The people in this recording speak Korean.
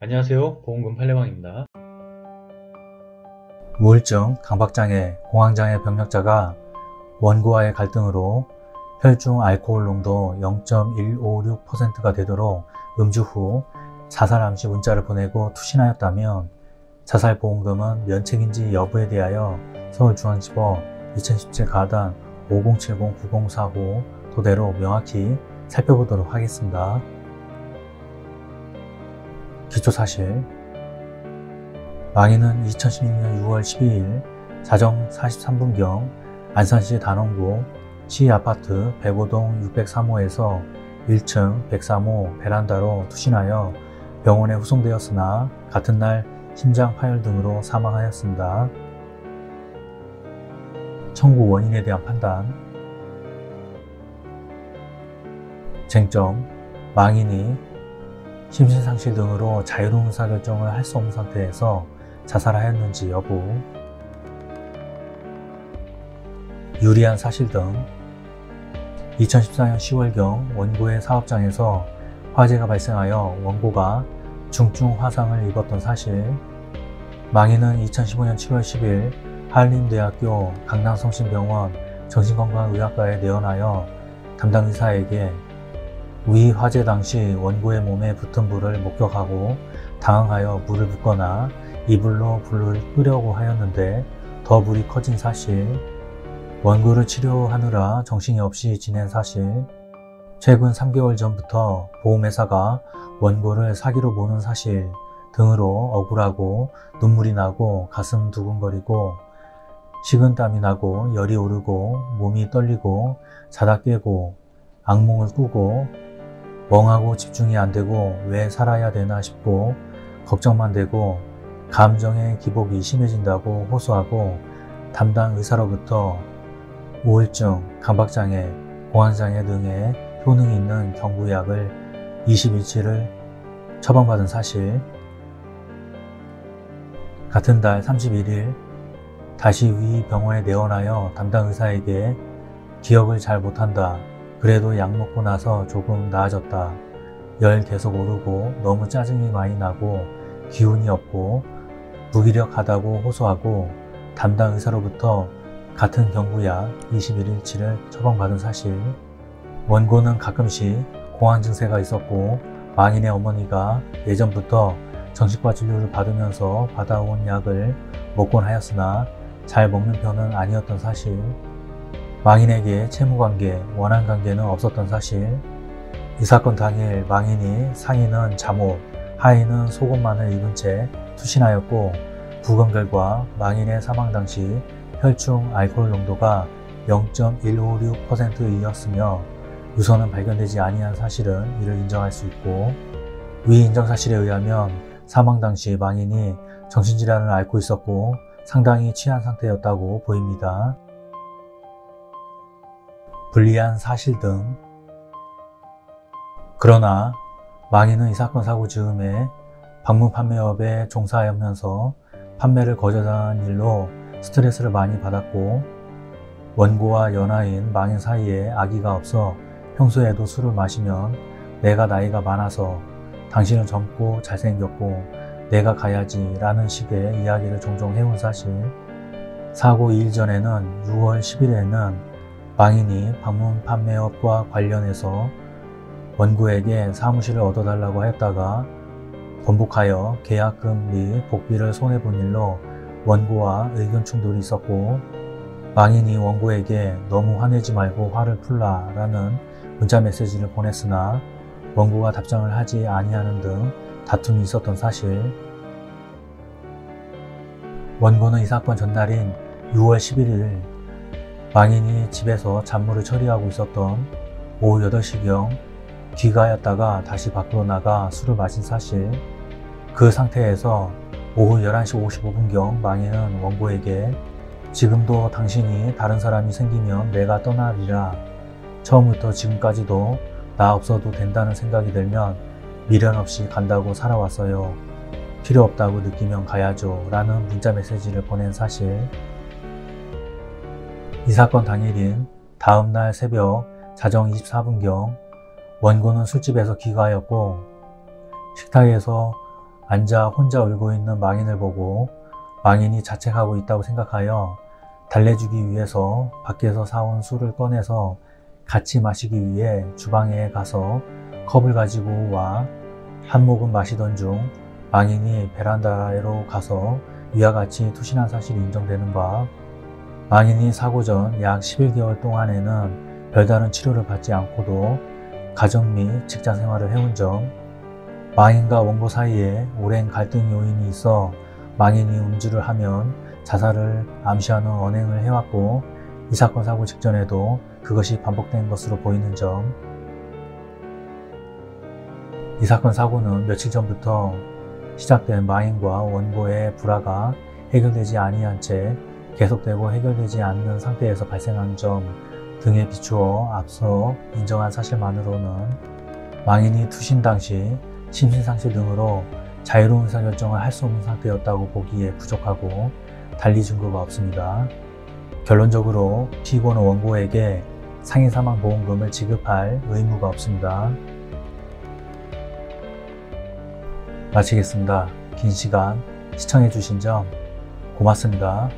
안녕하세요. 보험금 팔례방입니다. 우울증, 강박장애, 공황장애 병력자가 원고와의 갈등으로 혈중 알코올 농도 0.156%가 되도록 음주 후 자살 암시 문자를 보내고 투신하였다면 자살보험금은 면책인지 여부에 대하여 서울중앙지법 2017 가단 5070-9045 토대로 명확히 살펴보도록 하겠습니다. 기초사실, 망인은 2016년 6월 12일 자정 43분경 안산시 단원구 시아파트 105동 603호에서 1층 103호 베란다로 투신하여 병원에 후송되었으나 같은 날 심장 파열 등으로 사망하였습니다. 청구 원인에 대한 판단. 쟁점, 망인이 심신상실 등으로 자유로운 의사결정을 할 수 없는 상태에서 자살하였는지 여부. 유리한 사실 등. 2014년 10월경 원고의 사업장에서 화재가 발생하여 원고가 중증 화상을 입었던 사실. 망인은 2015년 7월 10일 한림대학교 강남성심병원 정신건강의학과에 내원하여 담당 의사에게 위 화재 당시 원고의 몸에 붙은 불을 목격하고 당황하여 물을 붓거나 이불로 불을 끄려고 하였는데 더 불이 커진 사실, 원고를 치료하느라 정신이 없이 지낸 사실, 최근 3개월 전부터 보험회사가 원고를 사기로 보는 사실 등으로 억울하고 눈물이 나고 가슴 두근거리고 식은땀이 나고 열이 오르고 몸이 떨리고 자다 깨고 악몽을 꾸고 멍하고 집중이 안 되고 왜 살아야 되나 싶고 걱정만 되고 감정의 기복이 심해진다고 호소하고 담당 의사로부터 우울증, 강박장애, 공황장애 등의 효능이 있는 경구약을 20일치를 처방받은 사실. 같은 달 31일 다시 위 병원에 내원하여 담당 의사에게 기억을 잘 못한다. 그래도 약 먹고 나서 조금 나아졌다. 열 계속 오르고 너무 짜증이 많이 나고 기운이 없고 무기력하다고 호소하고 담당 의사로부터 같은 경구약 21일치를 처방받은 사실. 원고는 가끔씩 공황 증세가 있었고 망인의 어머니가 예전부터 정신과 진료를 받으면서 받아온 약을 먹곤 하였으나 잘 먹는 편은 아니었던 사실. 망인에게 채무관계, 원한관계는 없었던 사실. 이 사건 당일 망인이 상의는 잠옷, 하의는 속옷만을 입은 채 투신하였고 부검 결과 망인의 사망 당시 혈중 알코올 농도가 0.156%이었으며 유서는 발견되지 아니한 사실은 이를 인정할 수 있고, 위 인정 사실에 의하면 사망 당시 망인이 정신질환을 앓고 있었고 상당히 취한 상태였다고 보입니다. 불리한 사실 등. 그러나 망인은 이 사건 사고 즈음에 방문 판매업에 종사하면서 판매를 거절당한 일로 스트레스를 많이 받았고 원고와 연하인 망인 사이에 아기가 없어 평소에도 술을 마시면 내가 나이가 많아서 당신은 젊고 잘생겼고 내가 가야지 라는 식의 이야기를 종종 해온 사실. 사고 2일 전에는 6월 10일에는 망인이 방문 판매업과 관련해서 원고에게 사무실을 얻어달라고 하였다가 번복하여 계약금 및 복비를 손해본 일로 원고와 의견 충돌이 있었고 망인이 원고에게 너무 화내지 말고 화를 풀라 라는 문자 메시지를 보냈으나 원고가 답장을 하지 아니하는 등 다툼이 있었던 사실. 원고는 이 사건 전날인 6월 11일 망인이 집에서 잡무를 처리하고 있었던 오후 8시경 귀가하였다가 다시 밖으로 나가 술을 마신 사실. 그 상태에서 오후 11시 55분경 망인은 원고에게 지금도 당신이 다른 사람이 생기면 내가 떠나리라. 처음부터 지금까지도 나 없어도 된다는 생각이 들면 미련 없이 간다고 살아왔어요. 필요 없다고 느끼면 가야죠 라는 문자 메시지를 보낸 사실. 이 사건 당일인 다음날 새벽 자정 24분경 원고는 술집에서 귀가하였고 식탁에서 앉아 혼자 울고 있는 망인을 보고 망인이 자책하고 있다고 생각하여 달래주기 위해서 밖에서 사온 술을 꺼내서 같이 마시기 위해 주방에 가서 컵을 가지고 와 한 모금 마시던 중 망인이 베란다로 가서 위와 같이 투신한 사실이 인정되는 바, 망인이 사고 전 약 11개월 동안에는 별다른 치료를 받지 않고도 가정 및 직장 생활을 해온 점, 망인과 원고 사이에 오랜 갈등 요인이 있어 망인이 음주를 하면 자살을 암시하는 언행을 해왔고 이 사건 사고 직전에도 그것이 반복된 것으로 보이는 점, 이 사건 사고는 며칠 전부터 시작된 망인과 원고의 불화가 해결되지 아니한 채 계속되고 해결되지 않는 상태에서 발생한 점 등에 비추어 앞서 인정한 사실만으로는 망인이 투신 당시 심신상실 등으로 자유로운 의사결정을 할 수 없는 상태였다고 보기에 부족하고 달리 증거가 없습니다. 결론적으로 피고는 원고에게 상해사망보험금을 지급할 의무가 없습니다. 마치겠습니다. 긴 시간 시청해주신 점 고맙습니다.